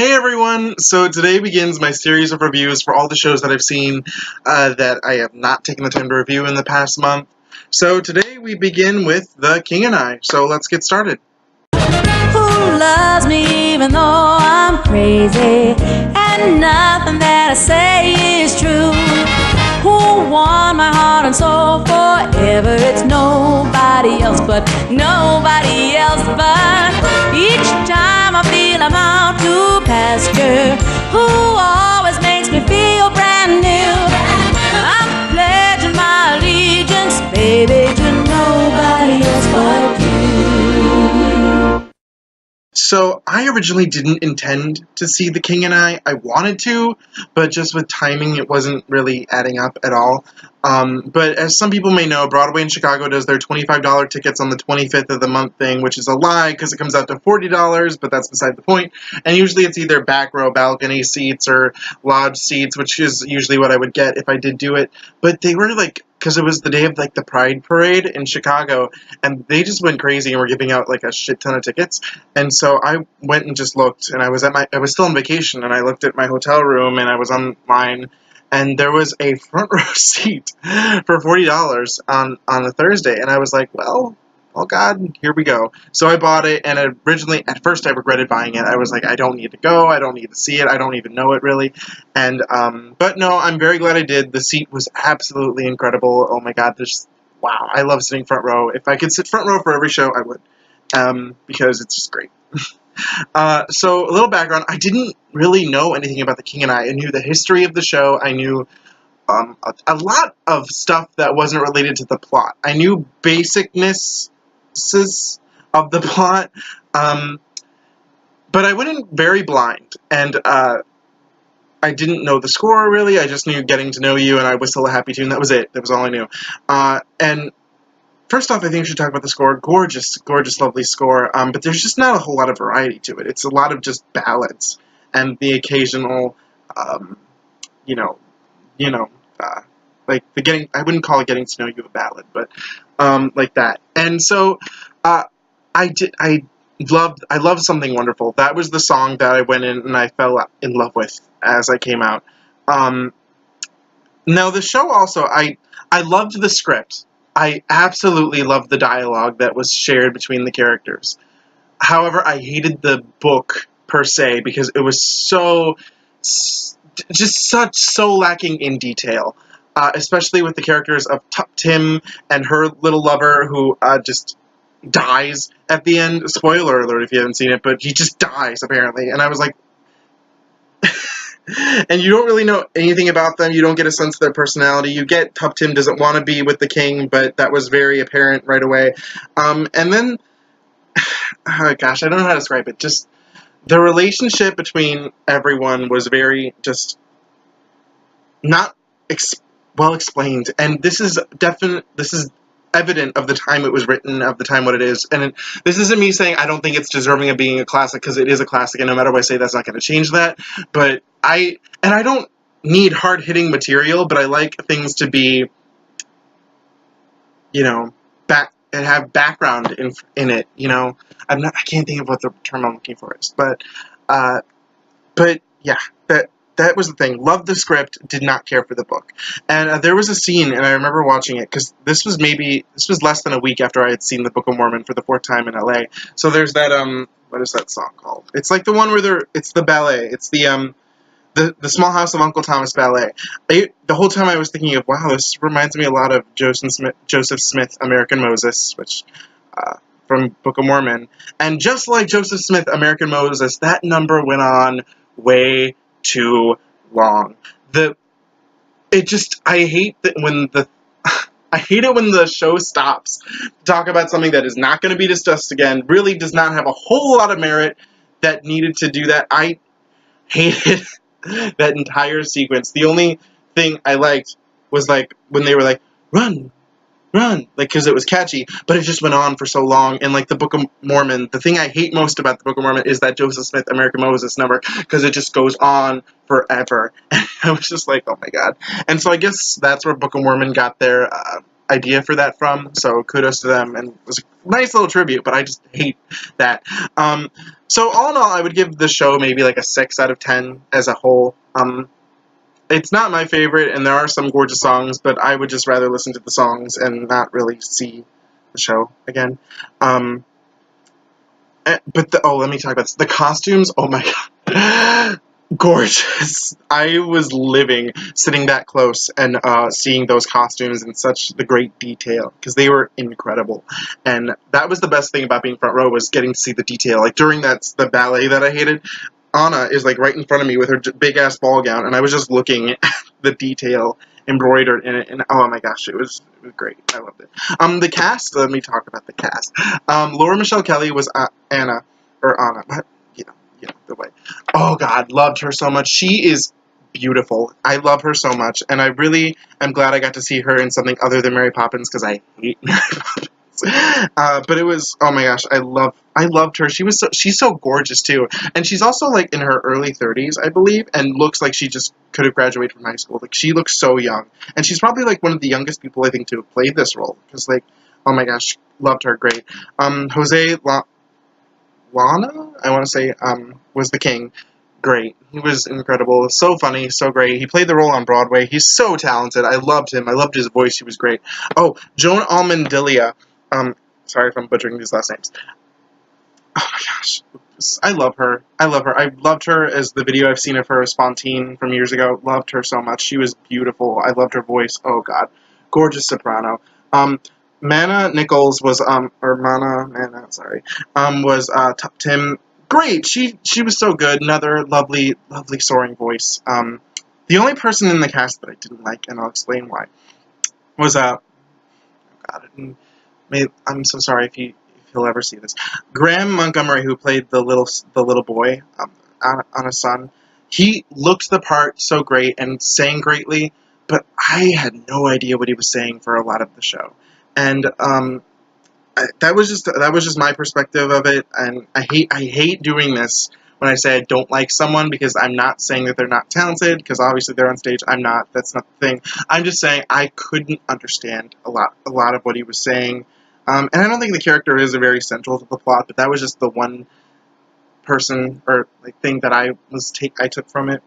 Hey everyone! So today begins my series of reviews for all the shows that I've seen that I have not taken the time to review in the past month. So today we begin with The King and I. So let's get started. Who loves me even though I'm crazy, and nothing that I say is true? Who won my heart and soul forever? It's nobody else but each time I feel I'm out to pasture. Who always makes me feel brand new? I'm pledging my allegiance, baby, to nobody else but you. So I originally didn't intend to see The King and I. I wanted to, but just with timing it wasn't really adding up at all. But as some people may know, Broadway in Chicago does their $25 tickets on the 25th of the month thing, which is a lie because it comes out to $40, but that's beside the point. And usually it's either back row balcony seats or lodge seats, which is usually what I would get if I did do it. But they were like, because it was the day of like the Pride Parade in Chicago, and they just went crazy and were giving out like a shit ton of tickets. And so I went and just looked, and I was still on vacation, and I looked at my hotel room, and I was online, and there was a front row seat for $40 on a Thursday, and I was like, well, oh God, here we go. So I bought it, and at first I regretted buying it. I was like, I don't need to go, I don't need to see it, I don't even know it really. And, but no, I'm very glad I did. The seat was absolutely incredible. Oh my God, wow, I love sitting front row. If I could sit front row for every show, I would. Because it's just great. So a little background, I didn't really know anything about The King and I knew the history of the show, I knew a lot of stuff that wasn't related to the plot. I knew basicnesses of the plot, but I went in very blind, and I didn't know the score really, I just knew Getting to Know You, and I whistle a happy tune, that was it, that was all I knew. And first off, I think we should talk about the score. Gorgeous, gorgeous, lovely score. But there's just not a whole lot of variety to it. It's a lot of just ballads and the occasional, you know, like the getting. I wouldn't call it Getting to Know You a ballad, but like that. And so, I loved Something Wonderful. That was the song that I went in and I fell in love with as I came out. Now the show also, I loved the script. I absolutely loved the dialogue that was shared between the characters. However, I hated the book per se because it was so lacking in detail, especially with the characters of Tim and her little lover who just dies at the end. Spoiler alert if you haven't seen it, but he just dies apparently, and I was like, and you don't really know anything about them. You don't get a sense of their personality. You get Tim doesn't want to be with the king, but that was very apparent right away. And then, oh gosh, I don't know how to describe it. Just the relationship between everyone was very just not well explained. And this is evident of the time it was written, of the time what it is. And this isn't me saying I don't think it's deserving of being a classic, because it is a classic, and no matter what I say, that's not going to change that. But I don't need hard-hitting material, but I like things to be, you know, and have background in it, you know. I can't think of what the term I'm looking for is, but yeah, that was the thing. Loved the script, did not care for the book. And there was a scene, and I remember watching it, because this was less than a week after I had seen the Book of Mormon for the 4th time in LA. So there's that, what is that song called? It's like the one where it's the ballet. It's the Small House of Uncle Thomas ballet. The whole time I was thinking of, wow, this reminds me a lot of Joseph Smith, American Moses, which, from Book of Mormon. And just like Joseph Smith, American Moses, that number went on way too long. I hate it when the show stops to talk about something that is not going to be discussed again, really does not have a whole lot of merit, that needed to do that. I hated that entire sequence. The only thing I liked was like when they were like, run, like, because it was catchy, but it just went on for so long. And like the Book of Mormon, the thing I hate most about the Book of Mormon is that Joseph Smith American Moses number, because it just goes on forever. And I was just like, oh my God. And so I guess that's where Book of Mormon got their idea for that from, so kudos to them, and it was a nice little tribute, but I just hate that. So all in all, I would give the show maybe like a 6 out of 10 as a whole. It's not my favorite, and there are some gorgeous songs, but I would just rather listen to the songs and not really see the show again. Let me talk about this. The costumes, oh my god. Gorgeous. I was living sitting that close and seeing those costumes in such the great detail, because they were incredible. And that was the best thing about being front row, was getting to see the detail. Like during the ballet that I hated, Anna is like right in front of me with her big ass ball gown, and I was just looking at the detail embroidered in it, and oh my gosh, it was great. I loved it. The cast, let me talk about the cast. Laura Michelle Kelly was Anna, the way. Oh god, loved her so much. She is beautiful. I love her so much, and I really am glad I got to see her in something other than Mary Poppins, because I hate Mary Poppins. But it was, oh my gosh, I loved her. She's so gorgeous too, and she's also like in her early 30s, I believe, and looks like she just could have graduated from high school. Like, she looks so young, and she's probably like one of the youngest people I think to have played this role, because like, oh my gosh, loved her. Great. Jose Lana, I want to say, was the king. Great. He was incredible. So funny, so great. He played the role on Broadway. He's so talented. I loved him. I loved his voice. He was great. Oh, Joan Almendilia. Sorry if I'm butchering these last names. Oh my gosh. I love her. I loved her as the video I've seen of her as Spontine from years ago. Loved her so much. She was beautiful. I loved her voice. Oh god. Gorgeous soprano. Mana Nichols was, Tim. Great. She was so good. Another lovely soaring voice. The only person in the cast that I didn't like, and I'll explain why, was, I'm so sorry if he'll ever see this. Graham Montgomery, who played the little boy, Anna's son. He looked the part so great and sang greatly, but I had no idea what he was saying for a lot of the show. And that was just my perspective of it, and I hate doing this when I say I don't like someone, because I'm not saying that they're not talented, because obviously they're on stage. I'm not. That's not the thing. I'm just saying I couldn't understand a lot of what he was saying, and I don't think the character is very central to the plot, but that was just the one person or like thing that I took from it.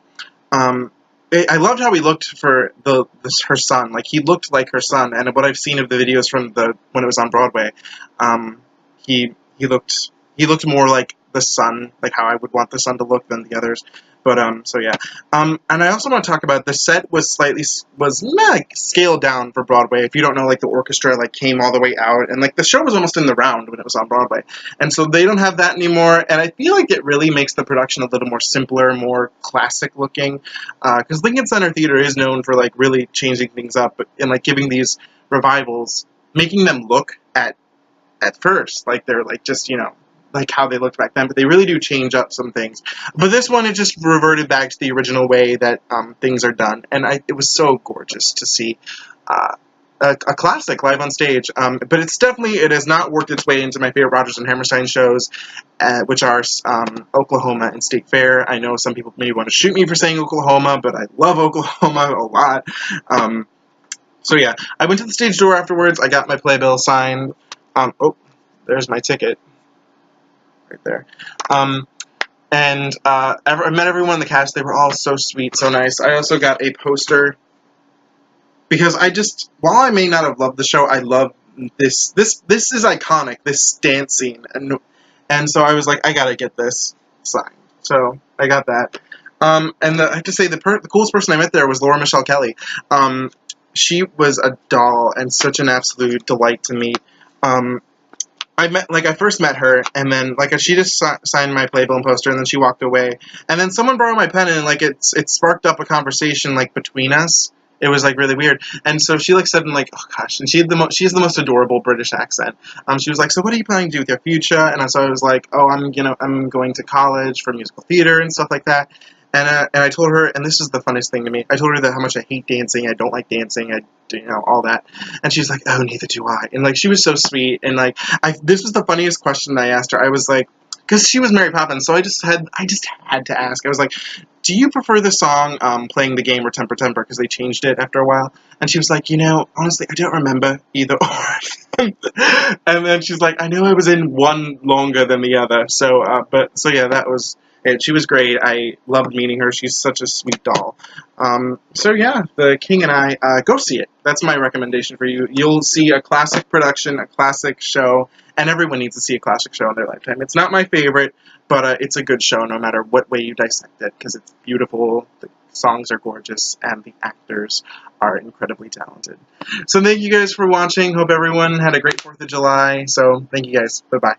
I loved how he looked for her son. Like, he looked like her son, and what I've seen of the videos from when it was on Broadway, he looked more like the son, like how I would want the son to look than the others. But so yeah. And I also want to talk about the set was scaled down for Broadway. If you don't know, like, the orchestra like came all the way out, and like the show was almost in the round when it was on Broadway, and so they don't have that anymore. And I feel like it really makes the production a little more simpler, more classic looking, because Lincoln Center Theater is known for like really changing things up and like giving these revivals, making them look at first like they're like just, you know, like how they looked back then, but they really do change up some things. But this one, it just reverted back to the original way that things are done, and it was so gorgeous to see a classic live on stage. But it has not worked its way into my favorite Rodgers and Hammerstein shows, which are Oklahoma and State Fair. I know some people may want to shoot me for saying Oklahoma, but I love Oklahoma a lot. So yeah, I went to the stage door afterwards. I got my playbill signed. Oh, there's my ticket. Right there. I met everyone in the cast. They were all so sweet, so nice. I also got a poster because while I may not have loved the show, I love this. This is iconic, this dance scene, and so I was like, I gotta get this signed. So I got that. I have to say, the coolest person I met there was Laura Michelle Kelly. She was a doll and such an absolute delight to meet. I first met her, and then, she just signed my playbill and poster, and then she walked away. And then someone borrowed my pen, and, it sparked up a conversation, between us. It was, really weird. And so she, said, oh, gosh. And she has the most adorable British accent. She was like, so what are you planning to do with your future? And so I was like, oh, I'm going to college for musical theater and stuff like that. And I told her, and this is the funniest thing to me, I told her that how much I hate dancing, I don't like dancing, all that. And she's like, oh, neither do I. And, she was so sweet. And, this was the funniest question I asked her. I was like, because she was Mary Poppins, so I just had to ask. I was like, do you prefer the song Playing the Game or Temper Temper? Because they changed it after a while. And she was like, honestly, I don't remember either or. And then she's like, I know I was in one longer than the other. So yeah, that was it. She was great. I loved meeting her. She's such a sweet doll. So yeah, The King and I, go see it. That's my recommendation for you. You'll see a classic production, a classic show, and everyone needs to see a classic show in their lifetime. It's not my favorite, but it's a good show no matter what way you dissect it, because it's beautiful, the songs are gorgeous, and the actors are incredibly talented. So thank you guys for watching. Hope everyone had a great 4th of July. So thank you guys. Bye-bye.